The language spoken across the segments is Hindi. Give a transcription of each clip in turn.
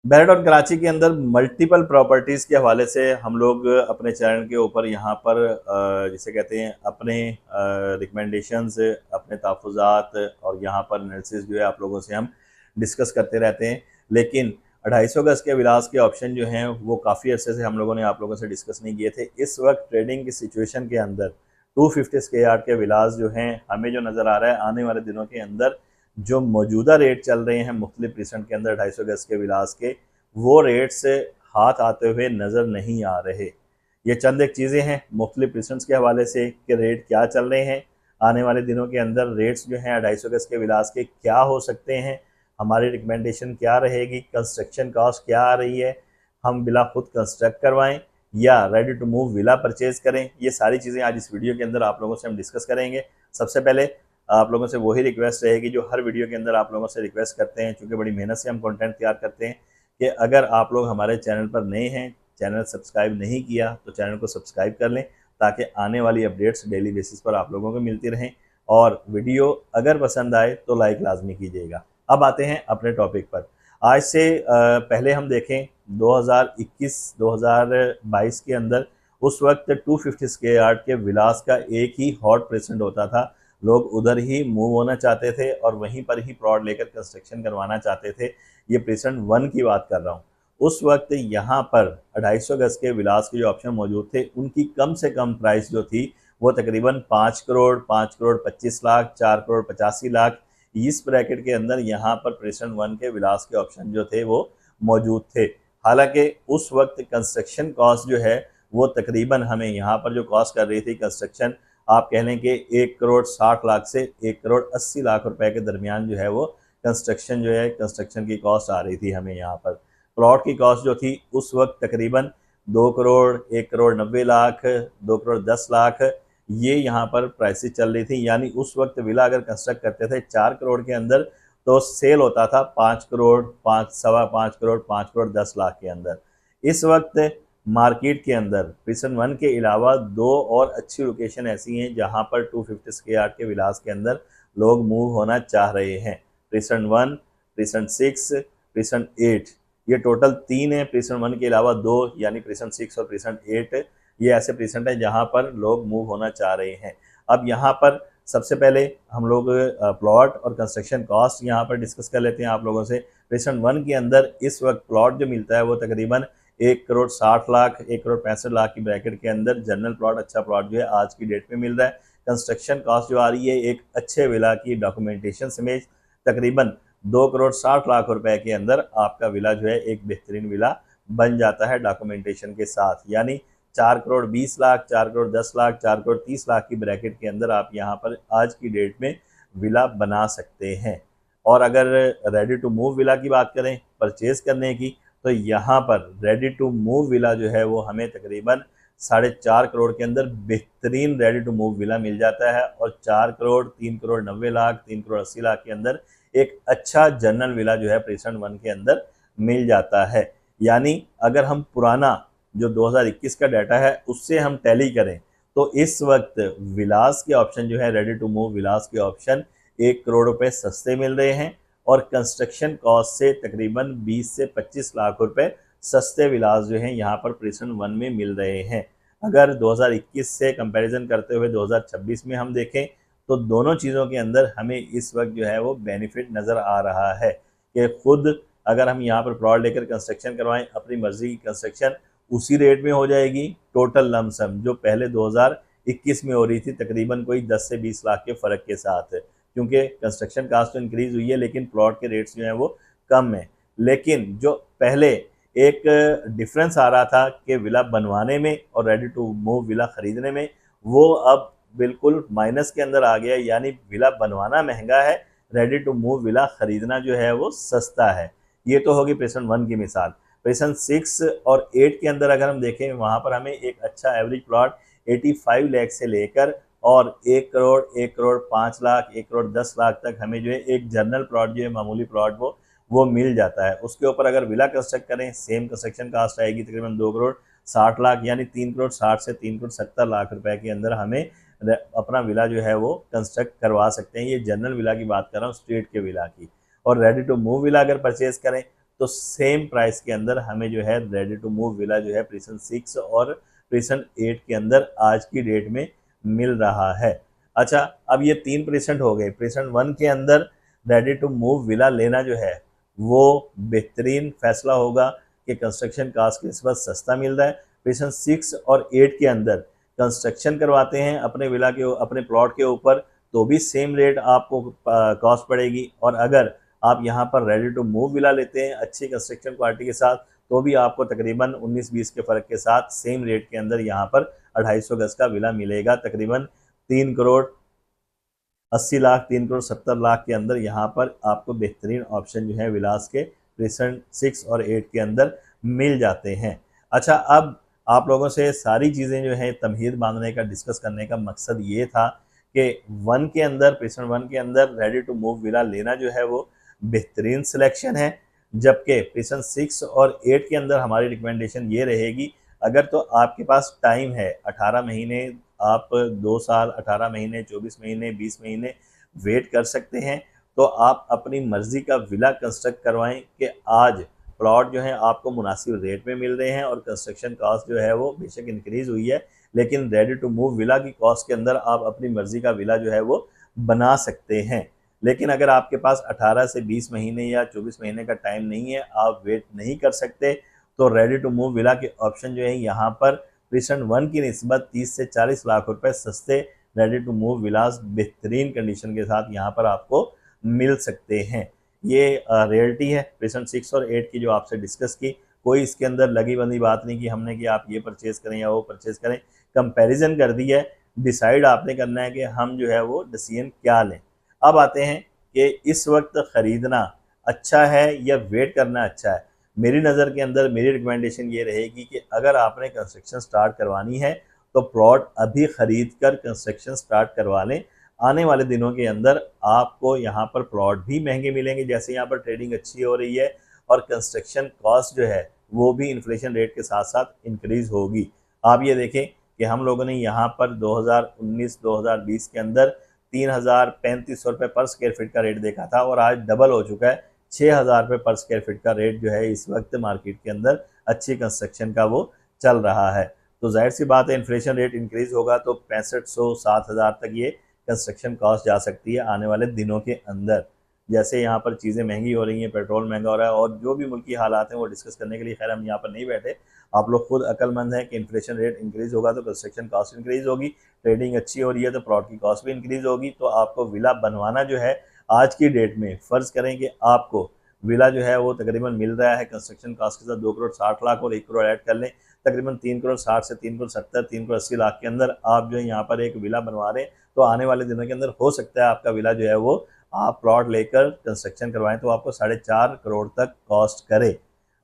बैरडॉन कराची के अंदर मल्टीपल प्रॉपर्टीज़ के हवाले से हम लोग अपने चैनल के ऊपर यहाँ पर जिसे कहते हैं अपने रिकमेंडेशंस, अपने तहफ़्फ़ुज़ात और यहाँ पर एनालिसिस जो है आप लोगों से हम डिस्कस करते रहते हैं। लेकिन 250 गज़ के विलास के ऑप्शन जो हैं वो काफ़ी अरसे से हम लोगों ने आप लोगों से डिस्कस नहीं किए थे। इस वक्त ट्रेडिंग की सिचुएशन के अंदर 250 स्क्वायर यार्ड के विलास जो हैं हमें जो नज़र आ रहा है आने वाले दिनों के अंदर जो मौजूदा रेट चल रहे हैं मुख्तलिफ रिसेंट के अंदर 250 गज़ के विलास के, वो रेट से हाथ आते हुए नज़र नहीं आ रहे। ये चंद एक चीज़ें हैं मुख्तलिफ रिसेंट्स के हवाले से कि रेट क्या चल रहे हैं, आने वाले दिनों के अंदर रेट्स जो हैं 250 गज़ के विलास के क्या हो सकते हैं, हमारी रिकमेंडेशन क्या रहेगी, कंस्ट्रक्शन कॉस्ट क्या आ रही है, हम विला खुद कंस्ट्रक्ट करवाएं या ready to move villa purchase करें। ये सारी चीज़ें आज इस वीडियो के अंदर आप लोगों से हम डिस्कस करेंगे। सबसे पहले आप लोगों से वही रिक्वेस्ट रहेगी जो हर वीडियो के अंदर आप लोगों से रिक्वेस्ट करते हैं, क्योंकि बड़ी मेहनत से हम कंटेंट तैयार करते हैं, कि अगर आप लोग हमारे चैनल पर नए हैं, चैनल सब्सक्राइब नहीं किया तो चैनल को सब्सक्राइब कर लें ताकि आने वाली अपडेट्स डेली बेसिस पर आप लोगों को मिलती रहें। और वीडियो अगर पसंद आए तो लाइक लाजमी कीजिएगा। अब आते हैं अपने टॉपिक पर। आज से पहले हम देखें 2021-2022 के अंदर उस वक्त 250 स्क्वायर यार्ड के विलास का एक ही हॉट प्रेजेंट होता था। लोग उधर ही मूव होना चाहते थे और वहीं पर ही प्लॉट लेकर कंस्ट्रक्शन करवाना चाहते थे। ये प्रेजेंट 1 की बात कर रहा हूँ। उस वक्त यहाँ पर 250 गज़ के विलास के जो ऑप्शन मौजूद थे उनकी कम से कम प्राइस जो थी वो तकरीबन 5 करोड़, 5 करोड़ 25 लाख, 4 करोड़ 85 लाख, इस ब्रैकेट के अंदर यहाँ पर प्रेजेंट 1 के विलास के ऑप्शन जो थे वो मौजूद थे। हालांकि उस वक्त कंस्ट्रक्शन कॉस्ट जो है वो तकरीबन हमें यहाँ पर जो कॉस्ट कर रही थी कंस्ट्रक्शन, आप कह लें कि 1 करोड़ 60 लाख से 1 करोड़ 80 लाख रुपए के दरमियान जो है वो कंस्ट्रक्शन जो है कंस्ट्रक्शन की कॉस्ट आ रही थी हमें यहाँ पर। प्लॉट की कॉस्ट जो थी उस वक्त तकरीबन 2 करोड़, 1 करोड़ 90 लाख, 2 करोड़ 10 लाख, ये यहाँ पर प्राइसेस चल रही थी। यानी उस वक्त विला अगर कंस्ट्रक्ट करते थे 4 करोड़ के अंदर तो सेल होता था 5 करोड़, 5 सवा 5 करोड़, 5 करोड़ 10 लाख के अंदर। इस वक्त मार्केट के अंदर प्रेजेंट 1 के अलावा 2 और अच्छी लोकेशन ऐसी हैं जहां पर 250 स्क्वायर यार्ड के विलास के अंदर लोग मूव होना चाह रहे हैं। प्रेजेंट 1, प्रेजेंट 6, प्रेजेंट 8, ये टोटल 3 है। प्रेजेंट 1 के अलावा 2 यानी प्रेजेंट 6 और प्रेजेंट 8 ये ऐसे प्रेजेंट हैं जहां पर लोग मूव होना चाह रहे हैं। अब यहाँ पर सबसे पहले हम लोग प्लॉट और कंस्ट्रक्शन कॉस्ट यहाँ पर डिस्कस कर लेते हैं आप लोगों से। प्रेजेंट 1 के अंदर इस वक्त प्लॉट जो मिलता है वो तकरीबन 1 करोड़ 60 लाख, 1 करोड़ 65 लाख की ब्रैकेट के अंदर जनरल प्लॉट, अच्छा प्लॉट जो है आज की डेट में मिल रहा है। कंस्ट्रक्शन कॉस्ट जो आ रही है एक अच्छे विला की डॉक्यूमेंटेशन समेत तकरीबन 2 करोड़ 60 लाख रुपए के अंदर आपका विला जो है एक बेहतरीन विला बन जाता है डॉक्यूमेंटेशन के साथ। यानी 4 करोड़ 20 लाख, 4 करोड़ 10 लाख, 4 करोड़ 30 लाख की ब्रैकेट के अंदर आप यहाँ पर आज की डेट में विला बना सकते हैं। और अगर रेडी टू मूव विला की बात करें परचेज करने की, तो यहाँ पर रेडी टू मूव विला जो है वो हमें तकरीबन 4.5 करोड़ के अंदर बेहतरीन रेडी टू मूव विला मिल जाता है। और 4 करोड़, 3 करोड़ 90 लाख, 3 करोड़ 80 लाख के अंदर एक अच्छा जनरल विला जो है प्रेजेंट 1 के अंदर मिल जाता है। यानी अगर हम पुराना जो 2021 का डाटा है उससे हम टैली करें तो इस वक्त विलास के ऑप्शन जो है रेडी टू मूव विलास के ऑप्शन 1 करोड़ रुपए सस्ते मिल रहे हैं और कंस्ट्रक्शन कॉस्ट से तकरीबन 20 से 25 लाख रुपए सस्ते विलास जो हैं यहाँ पर प्रेजेंट 1 में मिल रहे हैं। अगर 2021 से कंपैरिजन करते हुए 2026 में हम देखें तो दोनों चीज़ों के अंदर हमें इस वक्त जो है वो बेनिफिट नज़र आ रहा है कि खुद अगर हम यहाँ पर प्लॉट लेकर कंस्ट्रक्शन करवाएं अपनी मर्जी की कंस्ट्रक्शन उसी रेट में हो जाएगी। टोटल लमसम जो पहले 2021 में हो रही थी तकरीबन कोई 10 से 20 लाख के फ़र्क के साथ, क्योंकि कंस्ट्रक्शन कास्ट तो इंक्रीज़ हुई है लेकिन प्लॉट के रेट्स जो हैं वो कम है। लेकिन जो पहले एक डिफरेंस आ रहा था कि विला बनवाने में और रेडी टू मूव विला ख़रीदने में, वो अब बिल्कुल माइनस के अंदर आ गया। यानी विला बनवाना महंगा है, रेडी टू मूव विला ख़रीदना जो है वो सस्ता है। ये तो होगी प्रेजेंट 1 की मिसाल। प्रेजेंट 6 और 8 के अंदर अगर हम देखें वहाँ पर हमें एक अच्छा एवरेज प्लॉट 85 लाख से लेकर और 1 करोड़, 1 करोड़ 5 लाख, 1 करोड़ 10 लाख तक हमें जो है एक जनरल प्लॉट जो है मामूली प्लॉट वो मिल जाता है। उसके ऊपर अगर विला कंस्ट्रक्ट करें सेम कंस्ट्रक्शन कास्ट आएगी तकरीबन 2 करोड़ 60 लाख, यानी 3 करोड़ 60 से 3 करोड़ 70 लाख रुपए के अंदर हमें अपना विला जो है वो कंस्ट्रक्ट करवा सकते हैं। ये जनरल विला की बात कर रहा हूँ, स्ट्रीट के विला की। और रेडी टू मूव विला अगर परचेज करें तो सेम प्राइस के अंदर हमें जो है रेडी टू मूव विला जो है प्रीसन 6 और प्रीसन 8 के अंदर आज की डेट में मिल रहा है। अच्छा, अब ये 3 प्रीसेंट हो गए। प्रीसेंट 1 के अंदर रेडी टू मूव विला लेना जो है वो बेहतरीन फैसला होगा कि कंस्ट्रक्शन कास्ट के निस्बत सस्ता मिल रहा है। प्रीसेंट 6 और 8 के अंदर कंस्ट्रक्शन करवाते हैं अपने विला के अपने प्लॉट के ऊपर तो भी सेम रेट आपको कॉस्ट पड़ेगी, और अगर आप यहाँ पर रेडी टू मूव विला लेते हैं अच्छी कंस्ट्रक्शन क्वालिटी के साथ तो भी आपको तकरीबन 19-20 के फ़र्क के साथ सेम रेट के अंदर यहाँ पर 250 गज का विला मिलेगा। तकरीबन 3 करोड़ 80 लाख 3 करोड़ 70 लाख के अंदर यहाँ पर आपको बेहतरीन ऑप्शन जो है विलास के प्रीसेंट 6 और 8 के अंदर मिल जाते हैं। अच्छा, अब आप लोगों से सारी चीज़ें जो है तमहीद बांधने का डिस्कस करने का मकसद ये था कि 1 के अंदर प्रीसेंट 1 के अंदर रेडी टू मूव विला लेना जो है वो बेहतरीन सिलेक्शन है, जबकि प्रीसेंट 6 और 8 के अंदर हमारी रिकमेंडेशन ये रहेगी अगर तो आपके पास टाइम है 18 महीने, आप 2 साल 18 महीने 24 महीने 20 महीने वेट कर सकते हैं तो आप अपनी मर्ज़ी का विला कंस्ट्रक्ट करवाएं कि आज प्लॉट जो है आपको मुनासिब रेट में मिल रहे हैं और कंस्ट्रक्शन कॉस्ट जो है वो बेशक इंक्रीज़ हुई है लेकिन रेडी टू मूव विला की कॉस्ट के अंदर आप अपनी मर्ज़ी का विला जो है वो बना सकते हैं। लेकिन अगर आपके पास 18 से 20 महीने या 24 महीने का टाइम नहीं है, आप वेट नहीं कर सकते, तो रेडी टू मूव विला के ऑप्शन जो है यहाँ पर प्रीसेंट 1 की निस्बत 30 से 40 लाख रुपए सस्ते रेडी टू मूव विलास बेहतरीन कंडीशन के साथ यहाँ पर आपको मिल सकते हैं। ये रियलिटी है प्रीसेंट 6 और 8 की जो आपसे डिस्कस की। कोई इसके अंदर लगी बंदी बात नहीं कि हमने कि आप ये परचेज़ करें या वो परचेज़ करें, कंपैरिजन कर दी है। डिसाइड आपने करना है कि हम जो है वो डिसीजन क्या लें। अब आते हैं कि इस वक्त ख़रीदना अच्छा है या वेट करना अच्छा है। मेरी नज़र के अंदर मेरी रिकमेंडेशन ये रहेगी कि अगर आपने कंस्ट्रक्शन स्टार्ट करवानी है तो प्लॉट अभी ख़रीद कर कंस्ट्रक्शन स्टार्ट करवा लें। आने वाले दिनों के अंदर आपको यहाँ पर प्लॉट भी महंगे मिलेंगे, जैसे यहाँ पर ट्रेडिंग अच्छी हो रही है और कंस्ट्रक्शन कॉस्ट जो है वो भी इन्फ्लेशन रेट के साथ साथ इंक्रीज़ होगी। आप ये देखें कि हम लोगों ने यहाँ पर 2019-2020 के अंदर 3,035 रुपये पर स्क्वायर फीट का रेट देखा था और आज डबल हो चुका है। 6,000 रुपये पर स्क्वायर फीट का रेट जो है इस वक्त मार्केट के अंदर अच्छी कंस्ट्रक्शन का वो चल रहा है। तो जाहिर सी बात है इन्फ्लेशन रेट इंक्रीज़ होगा तो 6500-7000 तक ये कंस्ट्रक्शन कॉस्ट जा सकती है आने वाले दिनों के अंदर। जैसे यहाँ पर चीज़ें महंगी हो रही हैं, पेट्रोल महंगा हो रहा है और जो भी मुल्की हालात हैं वो डिस्कस करने के लिए खैर हम यहाँ पर नहीं बैठे। आप लोग खुद अक्लमंद हैं कि इन्फ्लेशन रेट इंक्रीज़ होगा तो कंस्ट्रक्शन कॉस्ट इंक्रीज़ होगी, ट्रेडिंग अच्छी हो रही है तो प्लॉट की कॉस्ट भी इंक्रीज़ होगी। तो आपको विला बनवाना जो है आज की डेट में फ़र्ज़ करें कि आपको विला जो है वो तकरीबन मिल रहा है कंस्ट्रक्शन कॉस्ट के साथ 2 करोड़ 60 लाख और 1 करोड़ ऐड कर लें, तकरीबन 3 करोड़ 60 से 3 करोड़ 70 3 करोड़ 80 लाख के अंदर आप जो है यहाँ पर एक विला बनवा रहे हैं। तो आने वाले दिनों के अंदर हो सकता है आपका विला जो है वो आप प्लॉट लेकर कंस्ट्रक्शन करवाएं तो आपको 4.5 करोड़ तक कॉस्ट करे।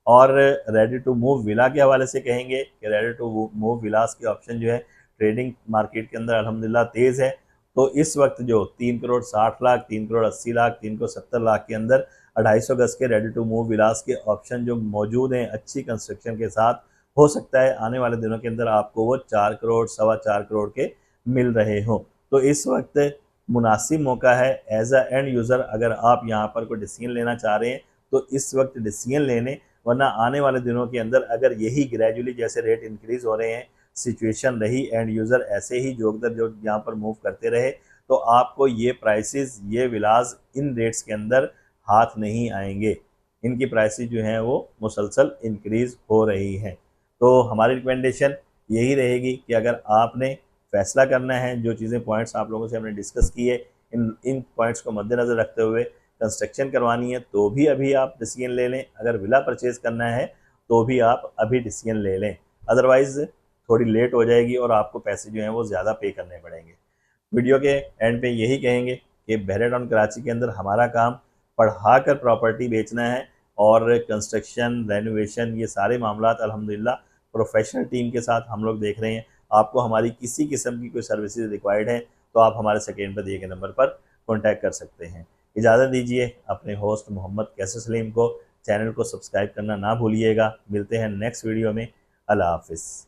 और रेडी टू मूव विला के हवाले से कहेंगे कि रेडी टू मूव विलास के ऑप्शन जो है ट्रेडिंग मार्केट के अंदर अल्हम्दुलिल्लाह तेज़ है। तो इस वक्त जो 3 करोड़ 60 लाख 3 करोड़ 80 लाख 3 करोड़ 70 लाख के अंदर 250 गज के रेडी टू मूव विलास के ऑप्शन जो मौजूद हैं अच्छी कंस्ट्रक्शन के साथ, हो सकता है आने वाले दिनों के अंदर आपको वो 4 करोड़ 4.25 करोड़ के मिल रहे हों। तो इस वक्त मुनासिब मौका है एज अ एंड यूज़र, अगर आप यहाँ पर कोई डिसीजन लेना चाह रहे हैं तो इस वक्त डिसीजन लेने, वरना आने वाले दिनों के अंदर अगर यही ग्रेजुअली जैसे रेट इंक्रीज़ हो रहे हैं सिचुएशन रही एंड यूज़र ऐसे ही जोगदर जो यहाँ पर मूव करते रहे तो आपको ये प्राइसेस ये विलास इन रेट्स के अंदर हाथ नहीं आएंगे। इनकी प्राइसेस जो हैं वो मुसलसल इंक्रीज़ हो रही हैं। तो हमारी रिकमेंडेशन यही रहेगी कि अगर आपने फैसला करना है, जो चीज़ें पॉइंट्स आप लोगों से हमने डिस्कस किए इन पॉइंट्स को मद्देनज़र रखते हुए कंस्ट्रक्शन करवानी है तो भी अभी आप डिसीजन ले लें, अगर विला परचेज़ करना है तो भी आप अभी डिसीजन ले लें, अदरवाइज़ थोड़ी लेट हो जाएगी और आपको पैसे जो हैं वो ज़्यादा पे करने पड़ेंगे। वीडियो के एंड पे यही कहेंगे कि बहरा टाउन कराची के अंदर हमारा काम पढ़ा कर प्रॉपर्टी बेचना है और कंस्ट्रक्शन रेनोवेशन ये सारे मामलात अल्हम्दुलिल्लाह प्रोफेशनल टीम के साथ हम लोग देख रहे हैं। आपको हमारी किसी किस्म की कोई सर्विसेज रिक्वायर्ड है तो आप हमारे स्क्रीन पर दिए गए नंबर पर कॉन्टैक्ट कर सकते हैं। इजाज़त दीजिए अपने होस्ट मोहम्मद कैसर सलीम को। चैनल को सब्सक्राइब करना ना भूलिएगा। मिलते हैं नेक्स्ट वीडियो में। अल्लाह हाफिज़।